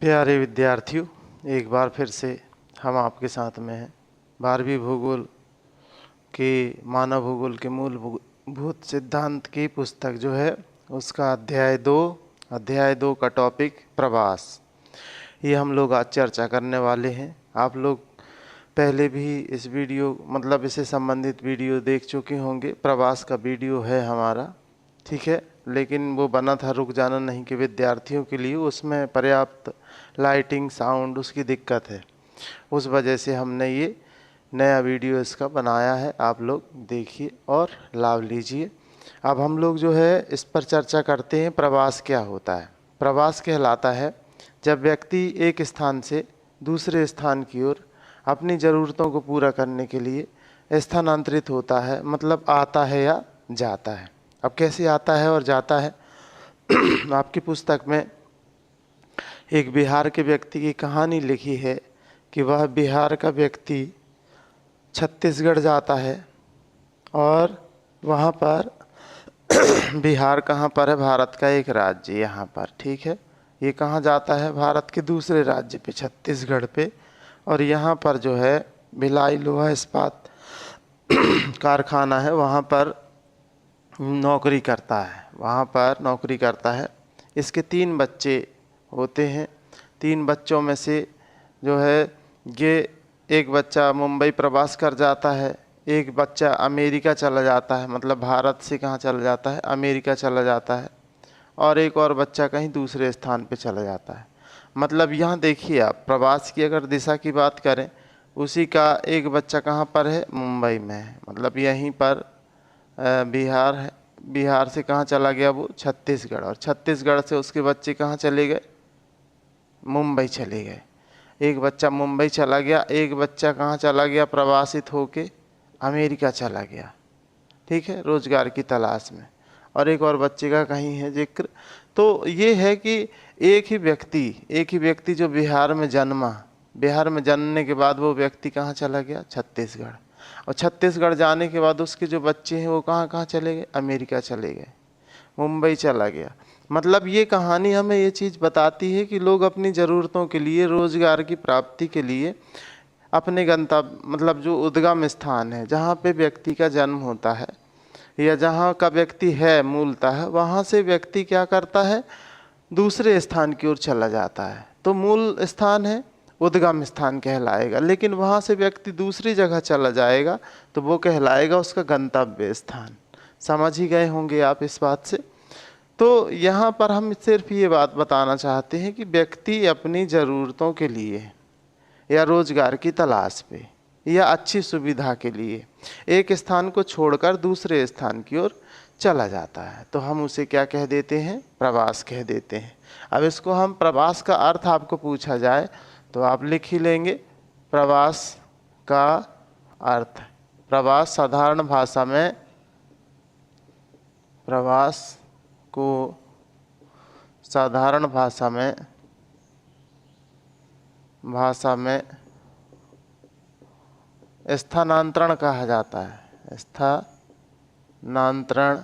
प्यारे विद्यार्थियों, एक बार फिर से हम आपके साथ में हैं। 12वीं भूगोल के मानव भूगोल के मूलभूत सिद्धांत की पुस्तक जो है उसका अध्याय 2 का टॉपिक प्रवास, ये हम लोग आज चर्चा करने वाले हैं। आप लोग पहले भी इस वीडियो इससे संबंधित वीडियो देख चुके होंगे। प्रवास का वीडियो है हमारा, ठीक है, लेकिन वो बना था रुक जाना नहीं कि विद्यार्थियों के लिए उसमें पर्याप्त लाइटिंग साउंड उसकी दिक्कत है, उस वजह से हमने ये नया वीडियो इसका बनाया है। आप लोग देखिए और लाभ लीजिए। अब हम लोग जो है इस पर चर्चा करते हैं, प्रवास क्या होता है। प्रवास कहलाता है जब व्यक्ति एक स्थान से दूसरे स्थान की ओर अपनी ज़रूरतों को पूरा करने के लिए स्थानांतरित होता है, मतलब आता है या जाता है। अब कैसे आता है और जाता है आपकी पुस्तक में एक बिहार के व्यक्ति की कहानी लिखी है कि वह बिहार का व्यक्ति छत्तीसगढ़ जाता है और वहाँ पर बिहार कहाँ पर है? भारत का एक राज्य यहाँ पर, ठीक है। ये कहाँ जाता है? भारत के दूसरे राज्य पे, छत्तीसगढ़ पे। और यहाँ पर जो है भिलाई लोहा इस्पात कारखाना है, वहाँ पर नौकरी करता है। इसके 3 बच्चे होते हैं। 3 बच्चों में से जो है ये एक बच्चा मुंबई प्रवास कर जाता है, एक बच्चा अमेरिका चला जाता है, मतलब भारत से कहाँ चला जाता है? अमेरिका चला जाता है, और एक और बच्चा कहीं दूसरे स्थान पे चला जाता है। मतलब यहाँ देखिए, आप प्रवास की अगर दिशा की बात करें, उसी का एक बच्चा कहाँ पर है? मुंबई में है, मतलब यहीं पर बिहार है। बिहार से कहाँ चला गया वो? छत्तीसगढ़। और छत्तीसगढ़ से उसके बच्चे कहाँ चले गए? मुंबई चले गए। एक बच्चा मुंबई चला गया, एक बच्चा कहाँ चला गया प्रवासित होके? अमेरिका चला गया, ठीक है, रोजगार की तलाश में। और एक और बच्चे का कहीं है जिक्र। तो ये है कि एक ही व्यक्ति जो बिहार में जन्मा, बिहार में जन्मने के बाद वो व्यक्ति कहाँ चला गया? छत्तीसगढ़। और छत्तीसगढ़ जाने के बाद उसके जो बच्चे हैं वो कहाँ कहाँ चले गए? अमेरिका चले गए, मुंबई चला गया। मतलब ये कहानी हमें ये चीज़ बताती है कि लोग अपनी ज़रूरतों के लिए, रोजगार की प्राप्ति के लिए अपने गंतव्य, मतलब जो उद्गम स्थान है जहाँ पे व्यक्ति का जन्म होता है या जहाँ का व्यक्ति है मूलतः, वहाँ से व्यक्ति क्या करता है? दूसरे स्थान की ओर चला जाता है। तो मूल स्थान है, उद्गम स्थान कहलाएगा, लेकिन वहाँ से व्यक्ति दूसरी जगह चला जाएगा तो वो कहलाएगा उसका गंतव्य स्थान। समझ ही गए होंगे आप इस बात से। तो यहाँ पर हम सिर्फ ये बात बताना चाहते हैं कि व्यक्ति अपनी ज़रूरतों के लिए या रोजगार की तलाश पे या अच्छी सुविधा के लिए एक स्थान को छोड़कर दूसरे स्थान की ओर चला जाता है, तो हम उसे क्या कह देते हैं? प्रवास कह देते हैं। अब इसको हम प्रवास का अर्थ आपको पूछा जाए तो आप लिख ही लेंगे। प्रवास का अर्थ, प्रवास साधारण भाषा में, प्रवास को साधारण भाषा में स्थानांतरण कहा जाता है। स्थानांतरण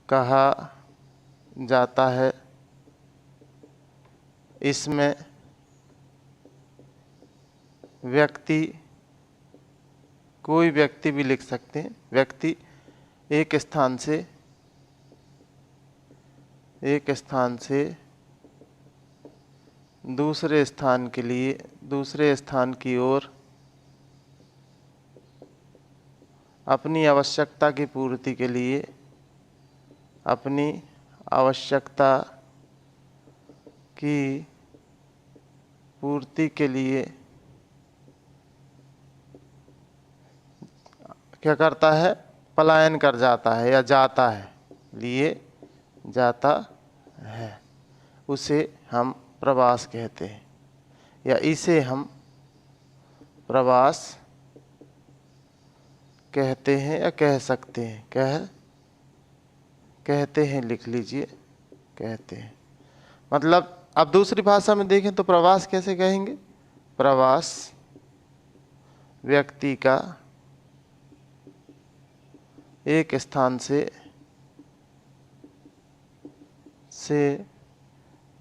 कहा जाता है। इसमें व्यक्ति, कोई व्यक्ति भी लिख सकते हैं, व्यक्ति एक स्थान से दूसरे स्थान के लिए, दूसरे स्थान की ओर अपनी आवश्यकता की पूर्ति के लिए, अपनी आवश्यकता की पूर्ति के लिए क्या करता है? पलायन कर जाता है या जाता है, लिए जाता है। उसे हम प्रवास कहते हैं, या इसे हम प्रवास कहते हैं या कह सकते हैं। कहते हैं, लिख लीजिए, कहते हैं। मतलब अब दूसरी भाषा में देखें तो प्रवास कैसे कहेंगे? प्रवास व्यक्ति का एक स्थान से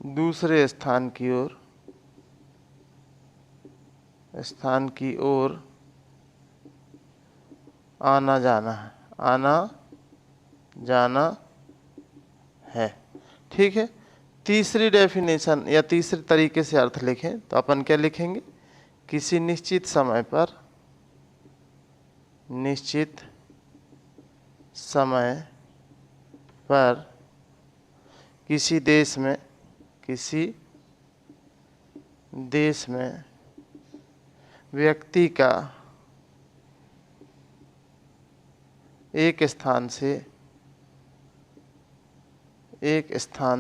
दूसरे स्थान की ओर आना जाना है। ठीक है। तीसरी डेफिनेशन या तीसरे तरीके से अर्थ लिखें तो अपन क्या लिखेंगे? किसी निश्चित समय पर किसी देश में व्यक्ति का एक स्थान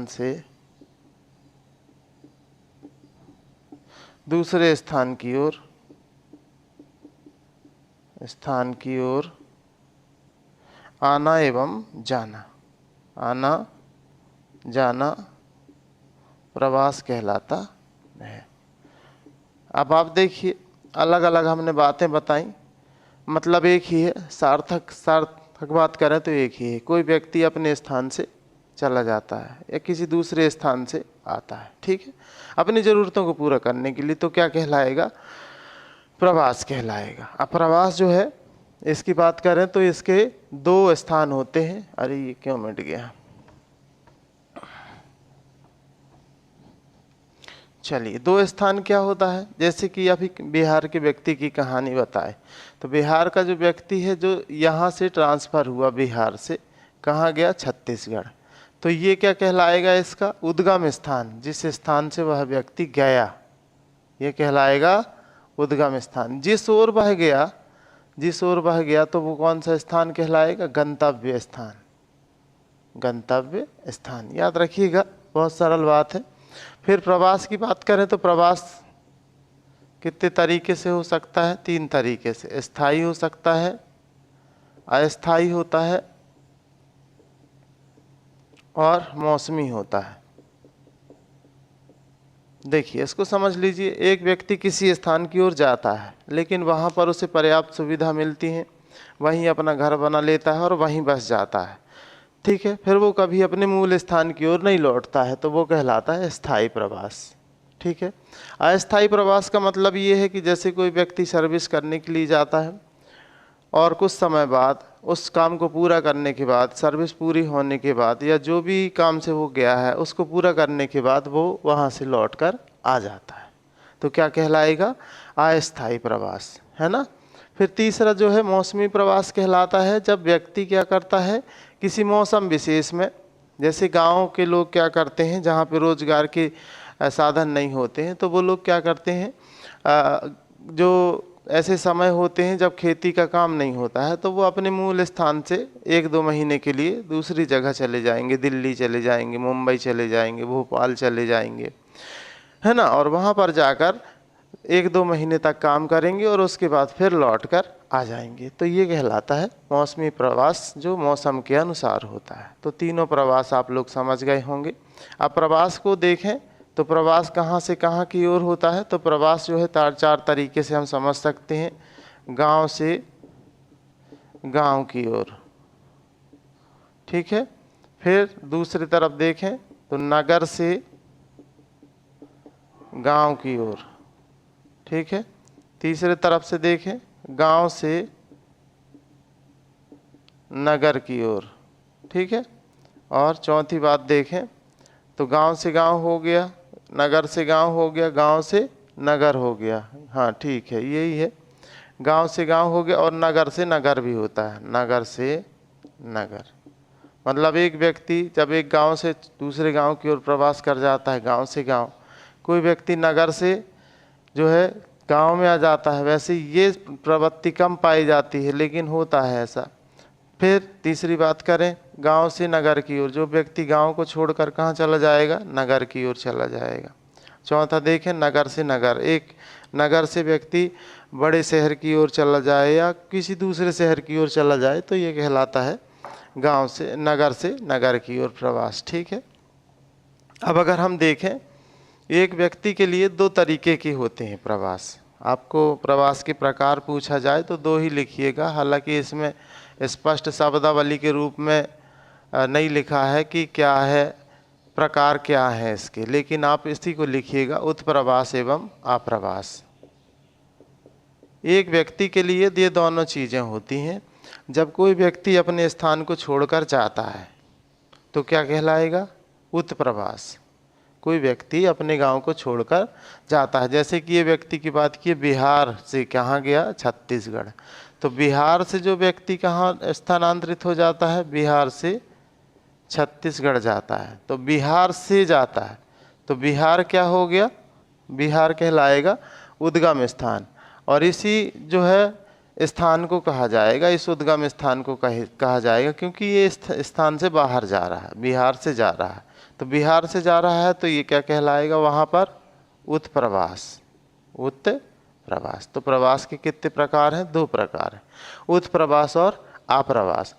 से दूसरे स्थान की ओर आना एवं जाना प्रवास कहलाता है। अब आप देखिए, अलग अलग हमने बातें बताई, मतलब एक ही है। सार्थक बात करें तो एक ही है। कोई व्यक्ति अपने स्थान से चला जाता है या किसी दूसरे स्थान से आता है। ठीक है। अपनी ज़रूरतों को पूरा करने के लिए, तो क्या कहलाएगा? प्रवास कहलाएगा। अब प्रवास जो है, इसकी बात करें तो इसके दो स्थान होते हैं। अरे ये क्यों मिट गया? चलिए, दो स्थान क्या होता है? जैसे कि अभी बिहार के व्यक्ति की कहानी बताए, तो बिहार का जो व्यक्ति है, जो यहाँ से ट्रांसफ़र हुआ बिहार से, कहाँ गया? छत्तीसगढ़। तो ये क्या कहलाएगा? इसका उद्गम स्थान। जिस स्थान से वह व्यक्ति गया, ये कहलाएगा उद्गम स्थान। जिस ओर बह गया तो वो कौन सा स्थान कहलाएगा? गंतव्य स्थान। याद रखिएगा, बहुत सरल बात है। फिर प्रवास की बात करें तो प्रवास कितने तरीके से हो सकता है? 3 तरीके से। स्थायी हो सकता है, अस्थायी होता है और मौसमी होता है। देखिए, इसको समझ लीजिए। एक व्यक्ति किसी स्थान की ओर जाता है, लेकिन वहाँ पर उसे पर्याप्त सुविधा मिलती है, वहीं अपना घर बना लेता है और वहीं बस जाता है। ठीक है। फिर वो कभी अपने मूल स्थान की ओर नहीं लौटता है, तो वो कहलाता है स्थायी प्रवास। ठीक है। अस्थायी प्रवास का मतलब ये है कि जैसे कोई व्यक्ति सर्विस करने के लिए जाता है और कुछ समय बाद उस काम को पूरा करने के बाद, सर्विस पूरी होने के बाद, या जो भी काम से वो गया है उसको पूरा करने के बाद वो वहाँ से लौट कर आ जाता है, तो क्या कहलाएगा? अस्थायी प्रवास, है ना। फिर तीसरा जो है मौसमी प्रवास कहलाता है, जब व्यक्ति क्या करता है, किसी मौसम विशेष में, जैसे गाँव के लोग क्या करते हैं, जहाँ पे रोजगार के साधन नहीं होते हैं, तो वो लोग क्या करते हैं, जो ऐसे समय होते हैं जब खेती का काम नहीं होता है, तो वो अपने मूल स्थान से 1-2 महीने के लिए दूसरी जगह चले जाएंगे। दिल्ली चले जाएंगे, मुंबई चले जाएंगे, भोपाल चले जाएंगे, है ना। और वहाँ पर जाकर 1-2 महीने तक काम करेंगे और उसके बाद फिर लौट कर आ जाएंगे। तो ये कहलाता है मौसमी प्रवास, जो मौसम के अनुसार होता है। तो तीनों प्रवास आप लोग समझ गए होंगे। अब प्रवास को देखें तो प्रवास कहाँ से कहाँ की ओर होता है? तो प्रवास जो है 4 तरीके से हम समझ सकते हैं। गांव से गांव की ओर, ठीक है। फिर दूसरी तरफ देखें तो नगर से गांव की ओर, ठीक है। तीसरे तरफ से देखें गांव से नगर की ओर, ठीक है। और चौथी बात देखें तो गांव से गांव हो गया, नगर से गांव हो गया, गांव से नगर हो गया। हाँ ठीक है, यही है। गांव से गांव हो गया और नगर से नगर भी होता है। नगर से नगर मतलब एक व्यक्ति जब एक गांव से दूसरे गांव की ओर प्रवास कर जाता है, गांव से गांव, कोई व्यक्ति नगर से जो है गांव में आ जाता है। वैसे ये प्रवृत्ति कम पाई जाती है, लेकिन होता है ऐसा। फिर तीसरी बात करें गांव से नगर की ओर, जो व्यक्ति गांव को छोड़कर कहाँ चला जाएगा? नगर की ओर चला जाएगा। चौथा देखें नगर से नगर, एक नगर से व्यक्ति बड़े शहर की ओर चला जाए या किसी दूसरे शहर की ओर चला जाए, तो ये कहलाता है गांव से नगर की ओर प्रवास, ठीक है। अब अगर हम देखें एक व्यक्ति के लिए 2 तरीके के होते हैं प्रवास। आपको प्रवास के प्रकार पूछा जाए तो 2 ही लिखिएगा, हालांकि इसमें स्पष्ट शब्दावली के रूप में नहीं लिखा है कि क्या है प्रकार क्या है इसके, लेकिन आप इसी को लिखिएगा उत्प्रवास एवं आप्रवास। एक व्यक्ति के लिए ये दोनों चीज़ें होती हैं। जब कोई व्यक्ति अपने स्थान को छोड़कर जाता है तो क्या कहलाएगा, उत्प्रवास। कोई व्यक्ति अपने गांव को छोड़कर जाता है, जैसे कि ये व्यक्ति की बात की, बिहार से कहाँ गया, छत्तीसगढ़। तो बिहार से जो व्यक्ति कहाँ स्थानांतरित हो जाता है, बिहार से छत्तीसगढ़ जाता है, तो बिहार से जाता है, तो बिहार क्या हो गया, बिहार कहलाएगा उद्गम स्थान। और इसी जो है स्थान को कहा जाएगा, इस उद्गम स्थान को कहा जाएगा, क्योंकि ये स्थान से बाहर जा रहा है, बिहार से जा रहा है। तो बिहार से जा रहा है तो ये क्या कहलाएगा, वहाँ पर उत्प्रवास, उत्प्रवास। तो प्रवास के कितने प्रकार हैं, 2 प्रकार हैं, उत्प्रवास और आप्रवास।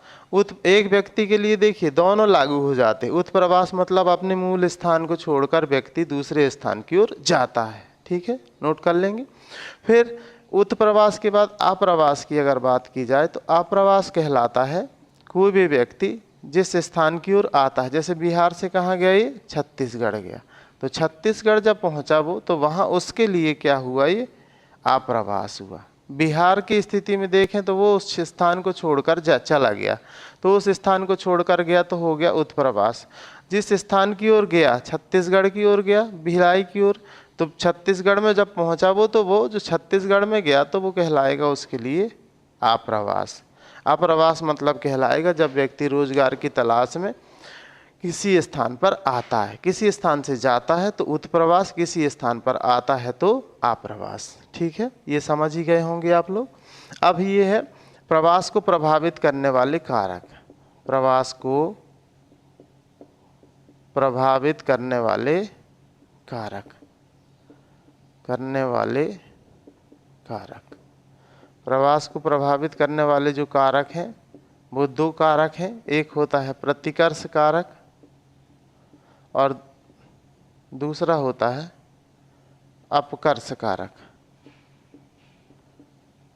एक व्यक्ति के लिए देखिए दोनों लागू हो जाते हैं। उत्प्रवास मतलब अपने मूल स्थान को छोड़कर व्यक्ति दूसरे स्थान की ओर जाता है, ठीक है, नोट कर लेंगे। फिर उत्प्रवास के बाद आप्रवास की अगर बात की जाए तो आप्रवास कहलाता है कोई भी व्यक्ति जिस स्थान की ओर आता है, जैसे बिहार से कहाँ गया, ये छत्तीसगढ़ गया, तो छत्तीसगढ़ जब पहुँचा वो, तो वहाँ उसके लिए क्या हुआ, ये आप्रवास हुआ। बिहार की स्थिति में देखें तो वो उस स्थान को छोड़कर चला गया, तो उस स्थान को छोड़कर गया तो हो गया उत्प्रवास। जिस स्थान की ओर गया, छत्तीसगढ़ की ओर गया, भिलाई की ओर, तो छत्तीसगढ़ में जब पहुंचा वो, तो वो जो छत्तीसगढ़ में गया तो वो कहलाएगा उसके लिए आप्रवास। आप्रवास मतलब कहलाएगा जब व्यक्ति रोजगार की तलाश में किसी स्थान पर आता है, किसी स्थान से जाता है तो उत्प्रवास, किसी स्थान पर आता है तो आप्रवास। ठीक है, ये समझ ही गए होंगे आप लोग। अब ये है प्रवास को प्रभावित करने वाले कारक। प्रवास को प्रभावित करने वाले कारक, प्रवास को प्रभावित करने वाले जो कारक हैं वो 2 कारक हैं। एक होता है प्रतिकर्ष कारक और दूसरा होता है अपकर्ष कारक।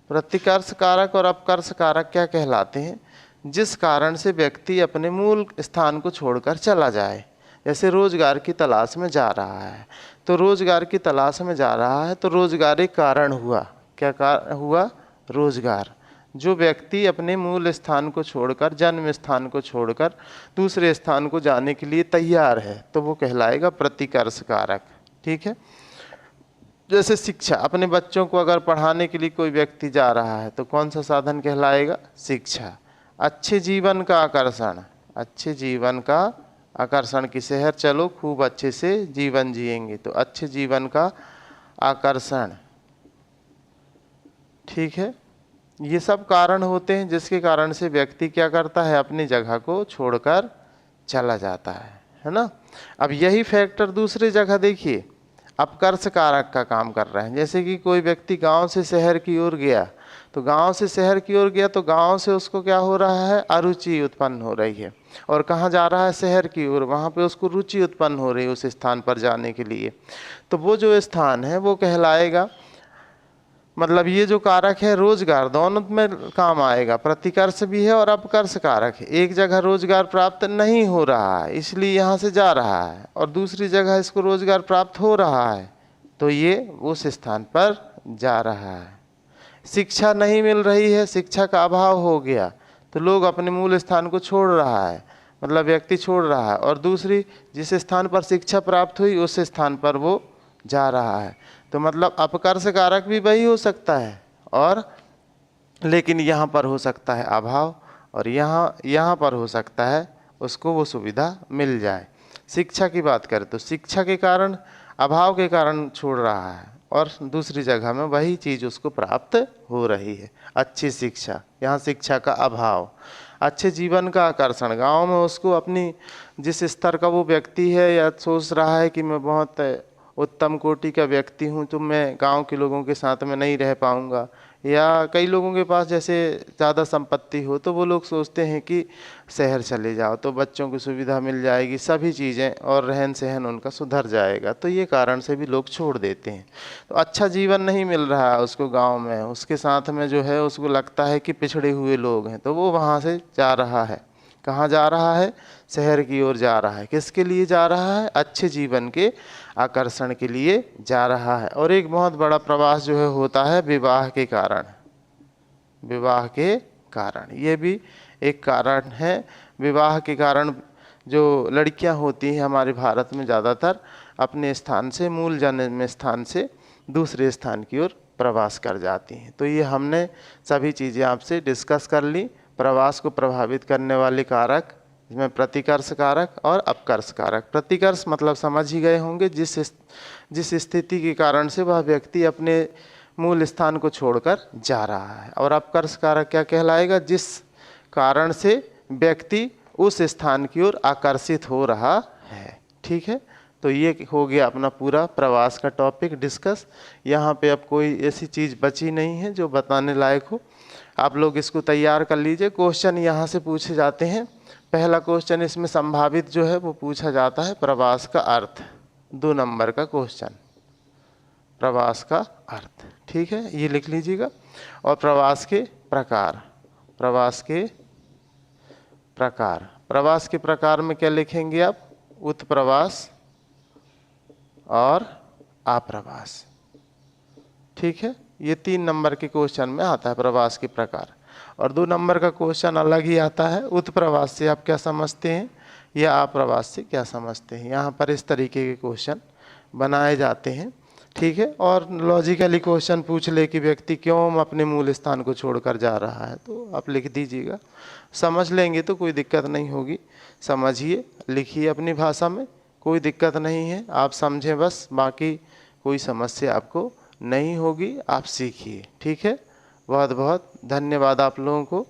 प्रतिकर्ष कारक और अपकर्ष कारक क्या कहलाते हैं, जिस कारण से व्यक्ति अपने मूल स्थान को छोड़कर चला जाए। जैसे रोजगार की तलाश में जा रहा है, तो रोजगार की तलाश में जा रहा है तो रोजगार एक कारण हुआ। क्या कारण हुआ, रोजगार। जो व्यक्ति अपने मूल स्थान को छोड़कर, जन्म स्थान को छोड़कर दूसरे स्थान को जाने के लिए तैयार है तो वो कहलाएगा प्रतिकर्ष कारक। ठीक है, जैसे शिक्षा, अपने बच्चों को अगर पढ़ाने के लिए कोई व्यक्ति जा रहा है तो कौन सा साधन कहलाएगा, शिक्षा। अच्छे जीवन का आकर्षण, अच्छे जीवन का आकर्षण की शहर चलो खूब अच्छे से जीवन जिएंगे, तो अच्छे जीवन का आकर्षण। ठीक है, ये सब कारण होते हैं जिसके कारण से व्यक्ति क्या करता है, अपनी जगह को छोड़कर चला जाता है ना। अब यही फैक्टर दूसरी जगह देखिए अपकर्ष कारक का काम कर रहे हैं। जैसे कि कोई व्यक्ति गांव से शहर की ओर गया, तो गांव से शहर की ओर गया तो गांव से उसको क्या हो रहा है, अरुचि उत्पन्न हो रही है। और कहाँ जा रहा है, शहर की ओर, वहाँ पे उसको रुचि उत्पन्न हो रही है उस स्थान पर जाने के लिए। तो वो जो स्थान है वो कहलाएगा, मतलब ये जो कारक है रोजगार दोनों में काम आएगा, प्रतिकर्ष भी है और अपकर्ष कारक है। एक जगह रोजगार प्राप्त नहीं हो रहा है इसलिए यहाँ से जा रहा है, और दूसरी जगह इसको रोजगार प्राप्त हो रहा है तो ये उस स्थान पर जा रहा है। शिक्षा नहीं मिल रही है, शिक्षा का अभाव हो गया तो लोग अपने मूल स्थान को छोड़ रहा है, मतलब व्यक्ति छोड़ रहा है, और दूसरी जिस स्थान पर शिक्षा प्राप्त हुई उस स्थान पर वो जा रहा है। तो मतलब अपकर्ष कारक भी वही हो सकता है, और लेकिन यहाँ पर हो सकता है अभाव, और यहाँ पर हो सकता है उसको वो सुविधा मिल जाए। शिक्षा की बात करें तो शिक्षा के कारण, अभाव के कारण छोड़ रहा है, और दूसरी जगह में वही चीज़ उसको प्राप्त हो रही है, अच्छी शिक्षा। यहाँ शिक्षा का अभाव, अच्छे जीवन का आकर्षण, गांव में उसको अपनी जिस स्तर का वो व्यक्ति है या सोच रहा है कि मैं बहुत उत्तम कोटि का व्यक्ति हूँ तो मैं गांव के लोगों के साथ में नहीं रह पाऊँगा, या कई लोगों के पास जैसे ज़्यादा संपत्ति हो तो वो लोग सोचते हैं कि शहर चले जाओ तो बच्चों की सुविधा मिल जाएगी, सभी चीज़ें और रहन सहन उनका सुधर जाएगा, तो ये कारण से भी लोग छोड़ देते हैं। तो अच्छा जीवन नहीं मिल रहा है उसको गांव में, उसके साथ में जो है उसको लगता है कि पिछड़े हुए लोग हैं तो वो वहाँ से जा रहा है। कहाँ जा रहा है? शहर की ओर जा रहा है। किसके लिए जा रहा है? अच्छे जीवन के आकर्षण के लिए जा रहा है। और एक बहुत बड़ा प्रवास जो है होता है विवाह के कारण। विवाह के कारण, ये भी एक कारण है। विवाह के कारण जो लड़कियां होती हैं हमारे भारत में ज़्यादातर अपने स्थान से, मूल जन्म स्थान से दूसरे स्थान की ओर प्रवास कर जाती हैं। तो ये हमने सभी चीज़ें आपसे डिस्कस कर ली। प्रवास को प्रभावित करने वाले कारक, इसमें प्रतिकर्ष कारक और अपकर्ष कारक। प्रतिकर्ष मतलब समझ ही गए होंगे, जिस स्थिति के कारण से वह व्यक्ति अपने मूल स्थान को छोड़कर जा रहा है। और अपकर्ष कारक क्या कहलाएगा? जिस कारण से व्यक्ति उस स्थान की ओर आकर्षित हो रहा है। ठीक है, तो ये हो गया अपना पूरा प्रवास का टॉपिक डिस्कस। यहाँ पे अब कोई ऐसी चीज़ बची नहीं है जो बताने लायक हो। आप लोग इसको तैयार कर लीजिए। क्वेश्चन यहाँ से पूछे जाते हैं। पहला क्वेश्चन इसमें संभावित जो है वो पूछा जाता है प्रवास का अर्थ। 2 नंबर का क्वेश्चन, प्रवास का अर्थ। ठीक है, ये लिख लीजिएगा। और प्रवास के प्रकार, प्रवास के प्रकार, प्रवास के प्रकार में क्या लिखेंगे आप? उत्प्रवास और आप्रवास। ठीक है, ये 3 नंबर के क्वेश्चन में आता है प्रवास के प्रकार। और 2 नंबर का क्वेश्चन अलग ही आता है, उत्प्रवास से आप क्या समझते हैं या आप्रवास से क्या समझते हैं। यहाँ पर इस तरीके के क्वेश्चन बनाए जाते हैं। ठीक है, और लॉजिकली क्वेश्चन पूछ ले कि व्यक्ति क्यों अपने मूल स्थान को छोड़कर जा रहा है, तो आप लिख दीजिएगा। समझ लेंगे तो कोई दिक्कत नहीं होगी। समझिए, लिखिए अपनी भाषा में, कोई दिक्कत नहीं है। आप समझें बस, बाकी कोई समस्या आपको नहीं होगी। आप सीखिए। ठीक है, बहुत बहुत धन्यवाद आप लोगों को।